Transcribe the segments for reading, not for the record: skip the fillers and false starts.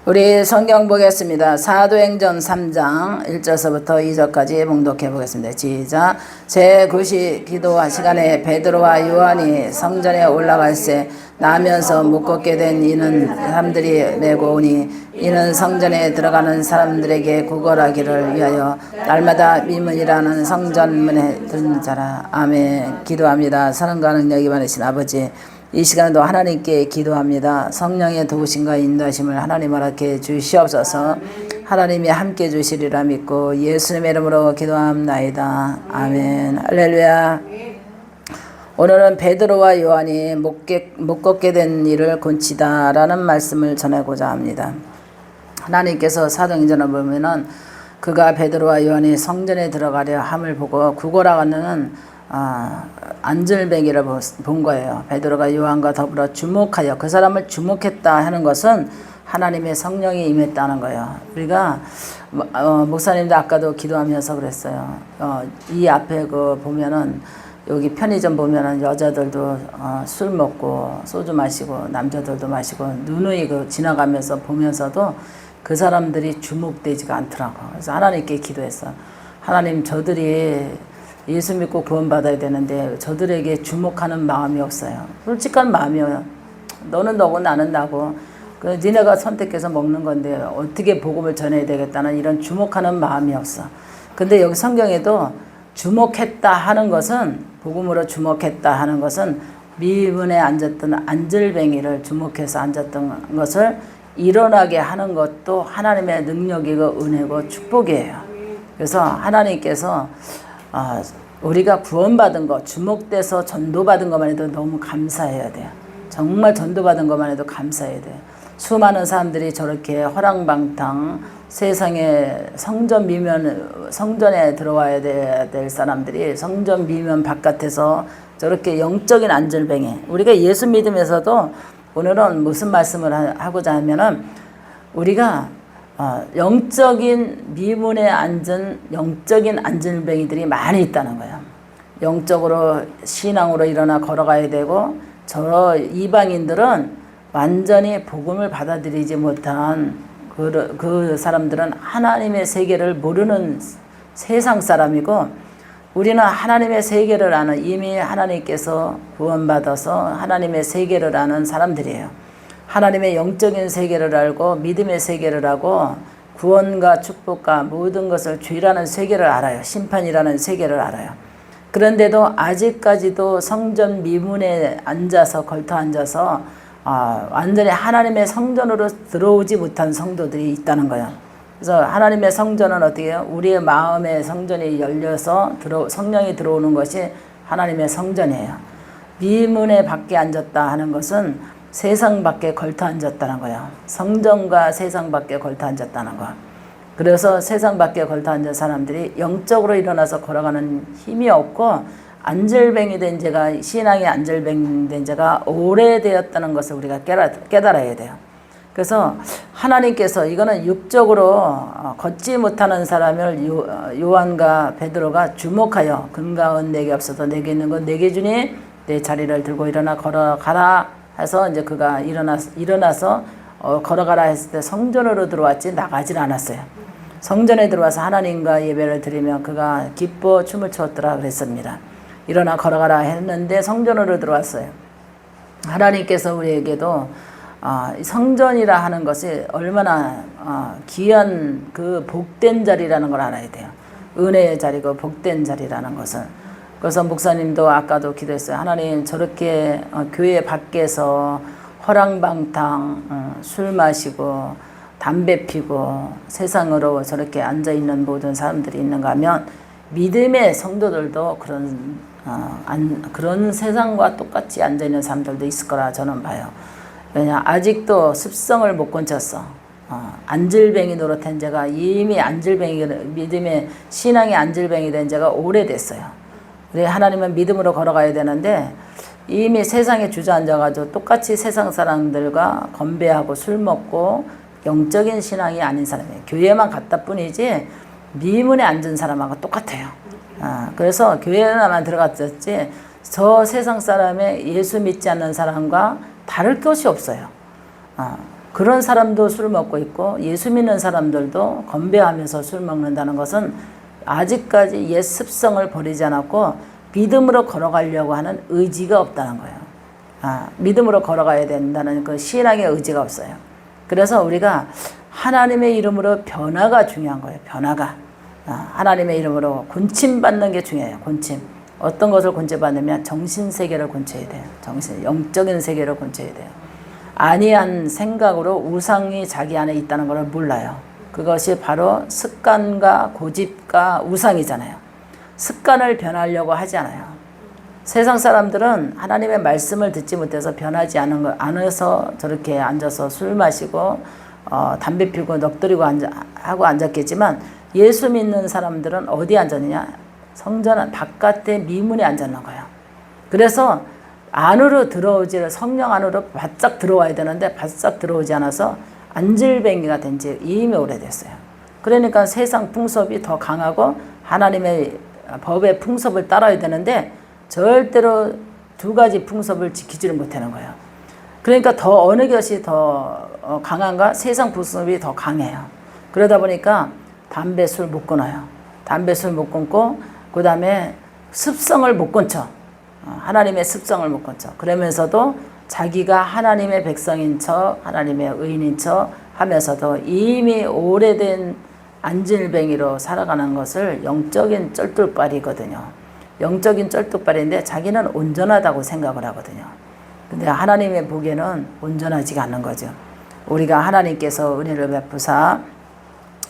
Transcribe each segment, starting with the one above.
우리 성경 보겠습니다. 사도행전 3장 1절서부터 2절까지 봉독해 보겠습니다. 시작. 제9시 기도와 시간에 베드로와 요한이 성전에 올라갈새 나면서 묶었게 된 이는 사람들이 메고 오니 이는 성전에 들어가는 사람들에게 구걸하기를 위하여 날마다 미문이라는 성전문에 든 자라. 아멘. 기도합니다. 사랑과 능력이 많으신 아버지, 이 시간에도 하나님께 기도합니다. 성령의 도우심과 인도하심을 하나님 허락해 주시옵소서. 하나님이 함께 주시리라 믿고 예수님의 이름으로 기도합나이다. 아멘. 할렐루야. 오늘은 베드로와 요한이 못 걷게 된 일을 고치다라는 말씀을 전하고자 합니다. 하나님께서 사도행전을 보면은 그가 베드로와 요한이 성전에 들어가려 함을 보고 구걸하는 안절뱅이를 본 거예요. 베드로가 요한과 더불어 주목하여 그 사람을 주목했다 하는 것은 하나님의 성령이 임했다는 거예요. 우리가 목사님도 아까도 기도하면서 그랬어요. 이 앞에 그 보면은 여기 편의점 보면은 여자들도 술 먹고 소주 마시고 남자들도 마시고 누누이 그 지나가면서 보면서도 그 사람들이 주목되지가 않더라고. 그래서 하나님께 기도했어. 하나님, 저들이 예수 믿고 구원받아야 되는데 저들에게 주목하는 마음이 없어요. 솔직한 마음이에요. 너는 너고 나는 나고 니네가 선택해서 먹는 건데 어떻게 복음을 전해야 되겠다는 이런 주목하는 마음이 없어. 근데 여기 성경에도 주목했다 하는 것은, 복음으로 주목했다 하는 것은 미문에 앉았던 안절뱅이를 주목해서 앉았던 것을 일어나게 하는 것도 하나님의 능력이고 은혜고 축복이에요. 그래서 하나님께서 우리가 구원받은 것, 주목돼서 전도받은 것만 해도 너무 감사해야 돼요. 정말 전도받은 것만 해도 감사해야 돼요. 수많은 사람들이 저렇게 허랑방탕 세상에 성전에 들어와야 될 사람들이 성전 미면 바깥에서 저렇게 영적인 안절뱅이, 우리가 예수 믿으면서도 오늘은 무슨 말씀을 하고자 하면은 우리가 영적인 미문에 앉은 영적인 안절뱅이들이 많이 있다는 거예요. 영적으로 신앙으로 일어나 걸어가야 되고, 저 이방인들은 완전히 복음을 받아들이지 못한 그 사람들은 하나님의 세계를 모르는 세상 사람이고, 우리는 하나님의 세계를 아는, 이미 하나님께서 구원받아서 하나님의 세계를 아는 사람들이에요. 하나님의 영적인 세계를 알고 믿음의 세계를 알고 구원과 축복과 모든 것을 죄라는 세계를 알아요. 심판이라는 세계를 알아요. 그런데도 아직까지도 성전 미문에 걸터 앉아서 완전히 하나님의 성전으로 들어오지 못한 성도들이 있다는 거예요. 그래서 하나님의 성전은 어떻게 해요? 우리의 마음의 성전이 열려서 성령이 들어오는 것이 하나님의 성전이에요. 미문에 밖에 앉았다 하는 것은 세상 밖에 걸터 앉았다는 거예요. 성전과 세상 밖에 걸터 앉았다는 거. 그래서 세상 밖에 걸터 앉은 사람들이 영적으로 일어나서 걸어가는 힘이 없고, 안절뱅이 된 자가, 신앙이 안절뱅이 된 자가 오래되었다는 것을 우리가 깨달아야 돼요. 그래서 하나님께서 이거는 육적으로 걷지 못하는 사람을 요한과 베드로가 주목하여 금가은 내게 없어도 내게 있는 건 내게 주니 내 자리를 들고 일어나 걸어가라 해서 이제 그가 일어나서 걸어가라 했을 때 성전으로 들어왔지 나가질 않았어요. 성전에 들어와서 하나님과 예배를 드리며 그가 기뻐 춤을 추었더라 그랬습니다. 일어나 걸어가라 했는데 성전으로 들어왔어요. 하나님께서 우리에게도 성전이라 하는 것이 얼마나 귀한 그 복된 자리라는 걸 알아야 돼요. 은혜의 자리고 복된 자리라는 것은. 그래서 목사님도 아까도 기도했어요. 하나님, 저렇게 교회 밖에서 허랑방탕 술 마시고 담배 피고 세상으로 저렇게 앉아있는 모든 사람들이 있는가 하면 믿음의 성도들도 그런 세상과 똑같이 앉아있는 사람들도 있을 거라 저는 봐요. 왜냐, 아직도 습성을 못 고쳤어. 안절뱅이 노릇한 자가 이미 믿음의 신앙의 안절뱅이 된 자가 오래됐어요. 우리 하나님은 믿음으로 걸어가야 되는데 이미 세상에 주저앉아가지고 똑같이 세상 사람들과 건배하고 술 먹고 영적인 신앙이 아닌 사람이에요. 교회만 갔다 뿐이지 미문에 앉은 사람하고 똑같아요. 그래서 교회에만 들어갔었지 저 세상 사람의 예수 믿지 않는 사람과 다를 것이 없어요. 그런 사람도 술 먹고 있고 예수 믿는 사람들도 건배하면서 술 먹는다는 것은 아직까지 옛 습성을 버리지 않았고 믿음으로 걸어가려고 하는 의지가 없다는 거예요. 믿음으로 걸어가야 된다는 그 신앙의 의지가 없어요. 그래서 우리가 하나님의 이름으로 변화가 중요한 거예요. 변화가. 하나님의 이름으로 곤침받는 게 중요해요. 곤침. 어떤 것을 곤침받으면 정신세계를 곤쳐야 돼요. 영적인 세계를 곤쳐야 돼요. 아니한 생각으로 우상이 자기 안에 있다는 걸 몰라요. 그것이 바로 습관과 고집과 우상이잖아요. 습관을 변하려고 하지 않아요. 세상 사람들은 하나님의 말씀을 듣지 못해서 변하지 않아서 저렇게 앉아서 술 마시고 담배 피우고 넋두리고 하고 앉았겠지만 예수 믿는 사람들은 어디 앉았느냐? 성전 바깥에 미문에 앉았는 거예요. 그래서 안으로 성령 안으로 바짝 들어와야 되는데 바짝 들어오지 않아서 안질뱅이가 된 지 이미 오래됐어요. 그러니까 세상 풍습이 더 강하고 하나님의 법의 풍습을 따라야 되는데 절대로 두 가지 풍습을 지키지를 못하는 거예요. 그러니까 더 어느 것이 더 강한가? 세상 풍습이 더 강해요. 그러다 보니까 담배, 술 못 끊어요. 담배, 술 못 끊고 그 다음에 습성을 못 끊죠. 하나님의 습성을 못 끊죠. 그러면서도 자기가 하나님의 백성인 척, 하나님의 의인인 척 하면서도 이미 오래된 안질뱅이로 살아가는 것을 영적인 쩔뚝발이거든요. 영적인 쩔뚝발인데 자기는 온전하다고 생각을 하거든요. 근데 하나님의 보기에는 온전하지가 않는 거죠. 우리가 하나님께서 은혜를 베푸사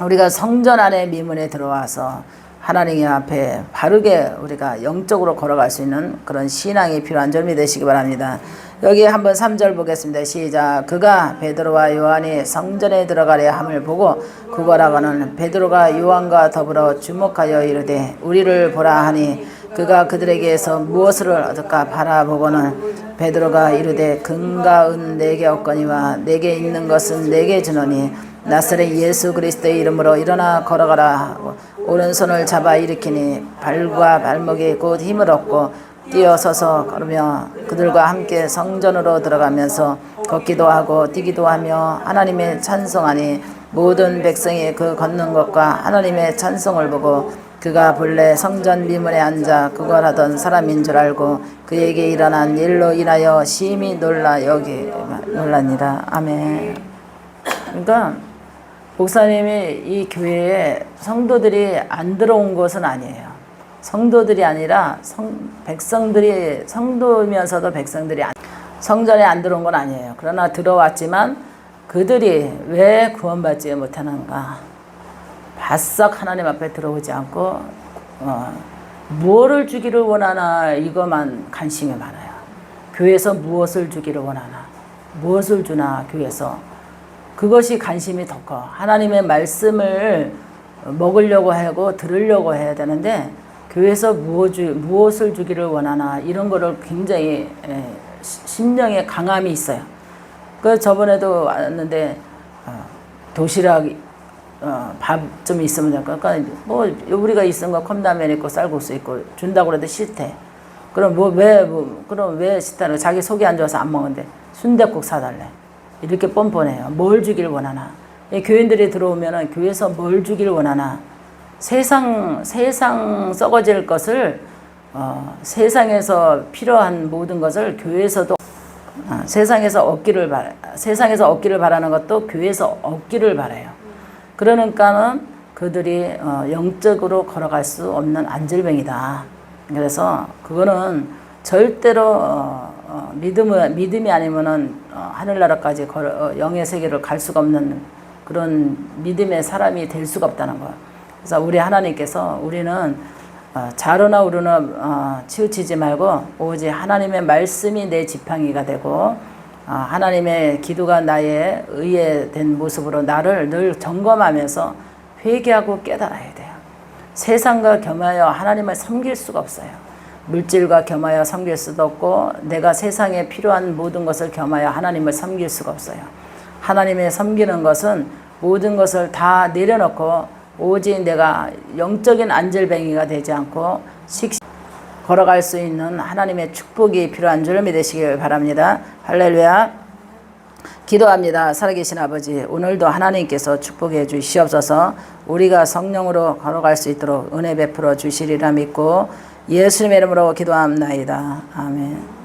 우리가 성전 안에 미문에 들어와서 하나님 앞에 바르게 우리가 영적으로 걸어갈 수 있는 그런 신앙이 필요한 점이 되시기 바랍니다. 여기 한번 3절 보겠습니다. 시작. 그가 베드로와 요한이 성전에 들어가려 함을 보고 구걸하고는 베드로가 요한과 더불어 주목하여 이르되 우리를 보라 하니 그가 그들에게서 무엇을 얻을까 바라보고는 베드로가 이르되 금과 은 내게 없거니와 내게 있는 것은 내게 주노니 나사렛 예수 그리스도의 이름으로 일어나 걸어가라. 오른손을 잡아 일으키니 발과 발목에 곧 힘을 얻고 뛰어서서 걸으며 그들과 함께 성전으로 들어가면서 걷기도 하고 뛰기도 하며 하나님의 찬송하니 모든 백성이 그 걷는 것과 하나님의 찬송을 보고 그가 본래 성전 미문에 앉아 구걸하던 사람인 줄 알고 그에게 일어난 일로 인하여 심히 놀라니라. 아멘. 그러니까 목사님이 이 교회에 성도들이 안 들어온 것은 아니에요. 성도들이 아니라 백성들이 성도면서도 백성들이 성전에 안 들어온 건 아니에요. 그러나 들어왔지만 그들이 왜 구원받지 못하는가? 바싹 하나님 앞에 들어오지 않고 무엇을 주기를 원하나 이것만 관심이 많아요. 교회에서 무엇을 주기를 원하나? 무엇을 주나 교회에서? 그것이 관심이 더 커. 하나님의 말씀을 먹으려고 하고 들으려고 해야 되는데 교회에서 무엇을 주기를 원하나 이런 거를 굉장히 심령에 강함이 있어요. 그 저번에도 왔는데 도시락 밥 좀 있으면 될까? 그러니까 뭐 우리가 있은 거 컵라면 있고 쌀국수 있고 준다고 그래도 싫대. 그럼 그럼 왜 싫다는? 자기 속이 안 좋아서 안 먹는데 순댓국 사달래. 이렇게 뻔뻔해요. 뭘 주길 원하나? 교인들이 들어오면은 교회에서 뭘 주길 원하나? 세상 썩어질 것을 세상에서 필요한 모든 것을 교회에서도 세상에서 얻기를 바라는 것도 교회에서 얻기를 바라요. 그러니까는 그들이 영적으로 걸어갈 수 없는 안질뱅이다. 그래서 그거는 절대로 믿음이 아니면은 하늘나라까지 영의 세계를 갈 수가 없는 그런 믿음의 사람이 될 수가 없다는 거예요. 그래서 우리 하나님께서 우리는 좌로나 우로나 치우치지 말고 오직 하나님의 말씀이 내 지팡이가 되고 하나님의 기도가 나의 의에 된 모습으로 나를 늘 점검하면서 회개하고 깨달아야 돼요. 세상과 겸하여 하나님을 섬길 수가 없어요. 물질과 겸하여 섬길 수도 없고 내가 세상에 필요한 모든 것을 겸하여 하나님을 섬길 수가 없어요. 하나님의 섬기는 것은 모든 것을 다 내려놓고 오직 내가 영적인 안절뱅이가 되지 않고 걸어갈 수 있는 하나님의 축복이 필요한 줄 믿으시길 바랍니다. 할렐루야. 기도합니다. 살아계신 아버지, 오늘도 하나님께서 축복해 주시옵소서. 우리가 성령으로 걸어갈 수 있도록 은혜 베풀어 주시리라 믿고 예수님의 이름으로 기도합나이다. 아멘.